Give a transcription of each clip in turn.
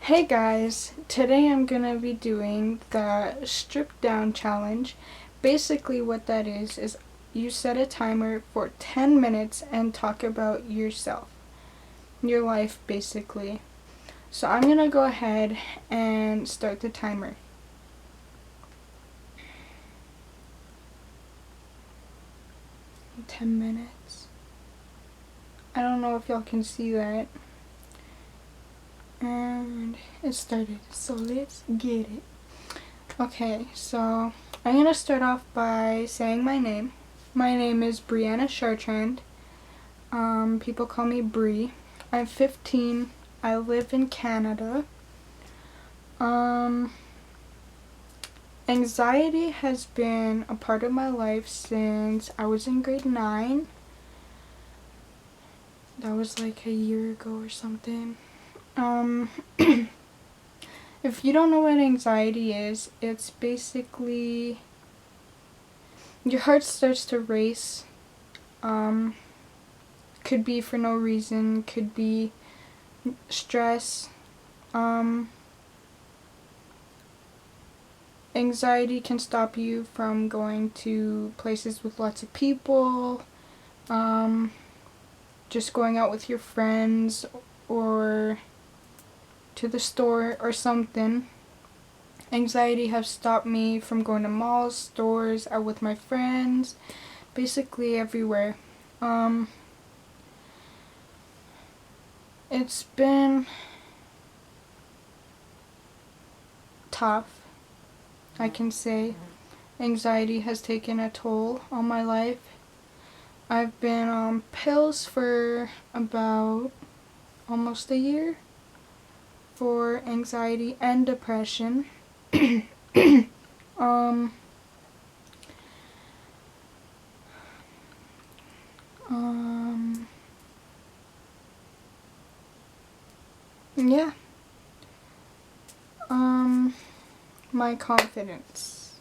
Hey guys, today I'm gonna be doing the strip down challenge. Basically what that is you set a timer for 10 minutes and talk about yourself, your life basically. So I'm gonna go ahead and start the timer. In 10 minutes. I don't know if y'all can see that. And it started, so let's get it. Okay, so I'm gonna start off by saying my name. My name is Brianna Chartrand. People call me Bree. I'm 15. I live in Canada. Anxiety has been a part of my life since I was in grade 9. That was like a year ago or something. If you don't know what anxiety is, it's basically your heart starts to race. Could be for no reason, could be stress. Anxiety can stop you from going to places with lots of people, just going out with your friends or to the store or something. Anxiety has stopped me from going to malls, stores, out with my friends, basically everywhere. It's been tough, I can say. Anxiety has taken a toll on my life. I've been on pills for about almost a year for anxiety and depression. um, um, yeah. My confidence.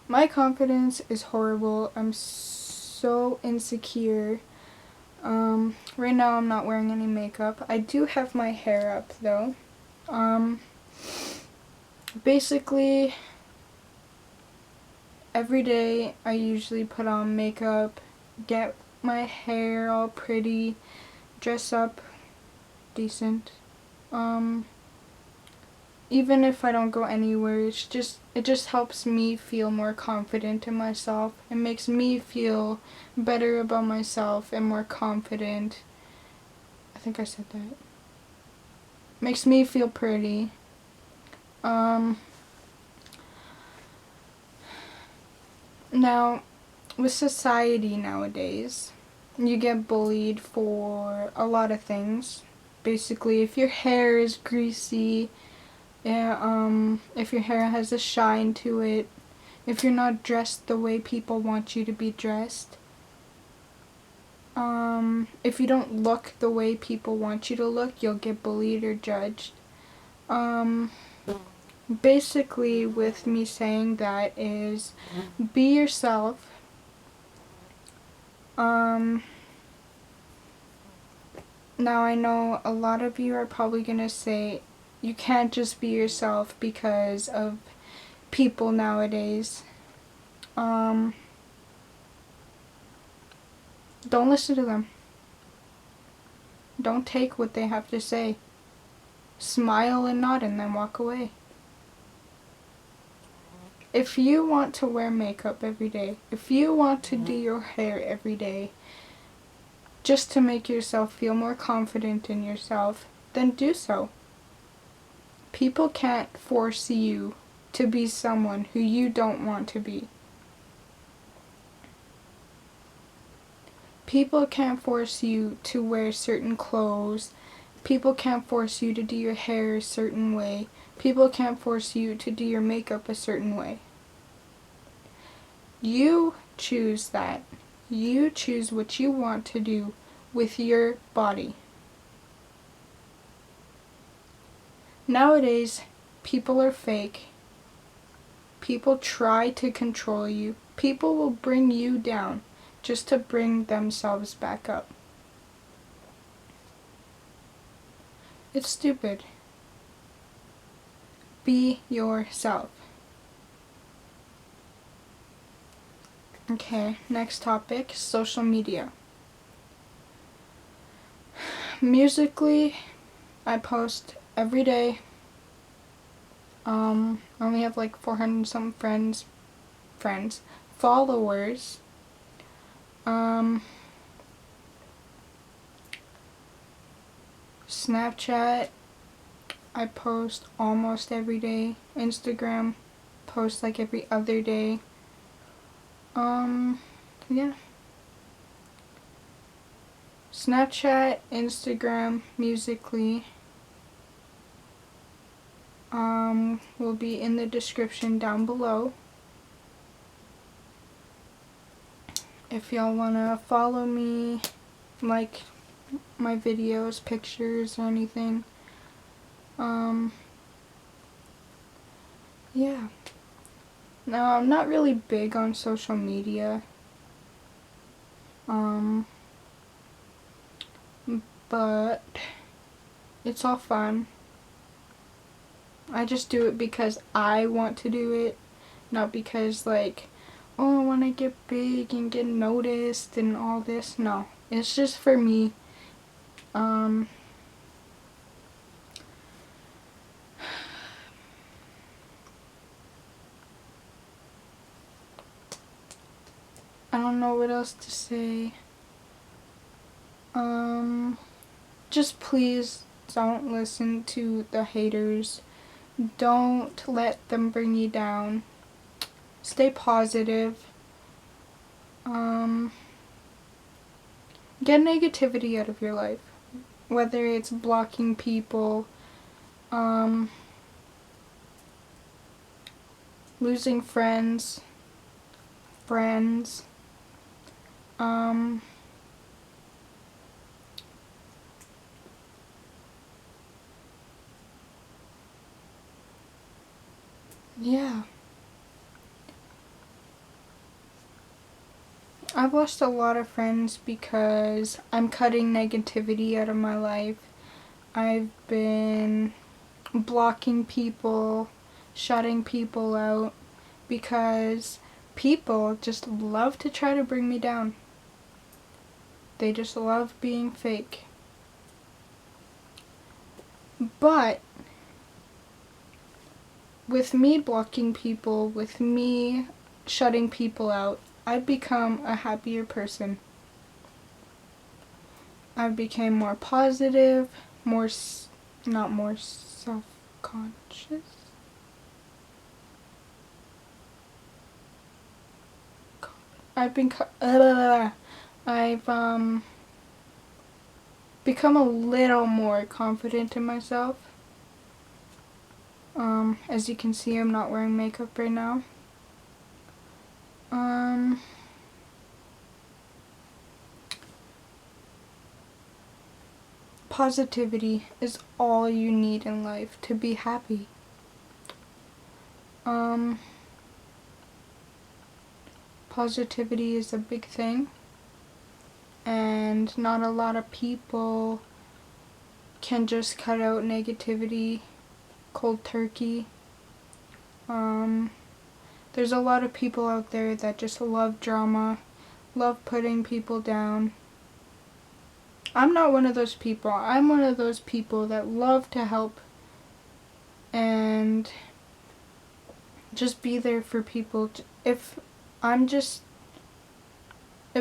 My confidence is horrible. I'm so insecure. Right now I'm not wearing any makeup. I do have my hair up though. Basically, every day I usually put on makeup, get my hair all pretty, dress up decent. Even if I don't go anywhere, it just helps me feel more confident in myself. It makes me feel better about myself and more confident. I think I said that. Makes me feel pretty. Now, with society nowadays, you get bullied for a lot of things. Basically, if your hair is greasy, if your hair has a shine to it, if you're not dressed the way people want you to be dressed, if you don't look the way people want you to look, you'll get bullied or judged. Basically, with me saying that is, be yourself. Now I know a lot of you are probably gonna say you can't just be yourself because of people nowadays. Don't listen to them. Don't take what they have to say. Smile and nod and then walk away. If you want to wear makeup every day, if you want to do your hair every day, just to make yourself feel more confident in yourself, then do so. People can't force you to be someone who you don't want to be. People can't force you to wear certain clothes. People can't force you to do your hair a certain way. People can't force you to do your makeup a certain way. You choose that. You choose what you want to do with your body. Nowadays, people are fake. People try to control you. People will bring you down just to bring themselves back up. It's stupid. Be yourself. Okay, next topic, social media. Musically, I post every day. I only have like 400 some followers. Snapchat, I post almost every day. Instagram, post like every other day. Yeah. Snapchat, Instagram, Musically, will be in the description down below. If y'all wanna follow me, like my videos, pictures, or anything. Yeah. Now, I'm not really big on social media. But it's all fun. I just do it because I want to do it, not because like, oh, I want to get big and get noticed and all this. No, it's just for me. I don't know what else to say. Just please don't listen to the haters. Don't let them bring you down. Stay positive. Get negativity out of your life. Whether it's blocking people, losing friends, yeah. I've lost a lot of friends because I'm cutting negativity out of my life. I've been blocking people, shutting people out, because people just love to try to bring me down. They just love being fake. But with me blocking people, with me shutting people out, I've become a happier person. I became more positive, not more self-conscious. I've become a little more confident in myself. As you can see, I'm not wearing makeup right now. Positivity is all you need in life to be happy. Positivity is a big thing, and not a lot of people can just cut out negativity cold turkey. There's a lot of people out there that just love drama, love putting people down. I'm not one of those people. I'm one of those people that love to help and just be there for people. If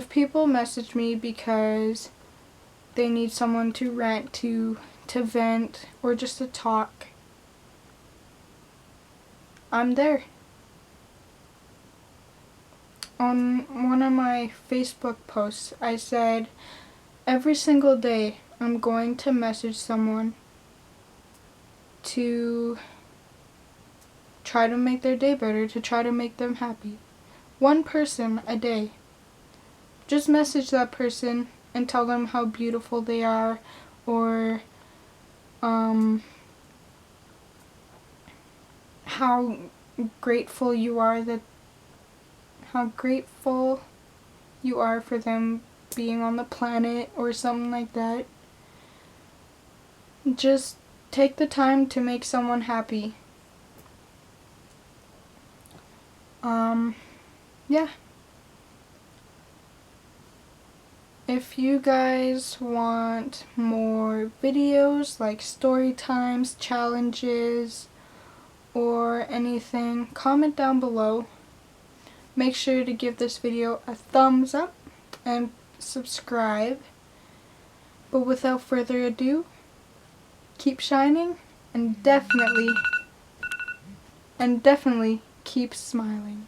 people message me because they need someone to rant to vent, or just to talk, I'm there. On one of my Facebook posts, I said, every single day I'm going to message someone to try to make their day better, to try to make them happy. One person a day. Just message that person and tell them how beautiful they are, or how grateful you are for them being on the planet, or something like that. Just take the time to make someone happy. Yeah. If you guys want more videos like story times, challenges, or anything, comment down below. Make sure to give this video a thumbs up and subscribe. But without further ado, keep shining and definitely keep smiling.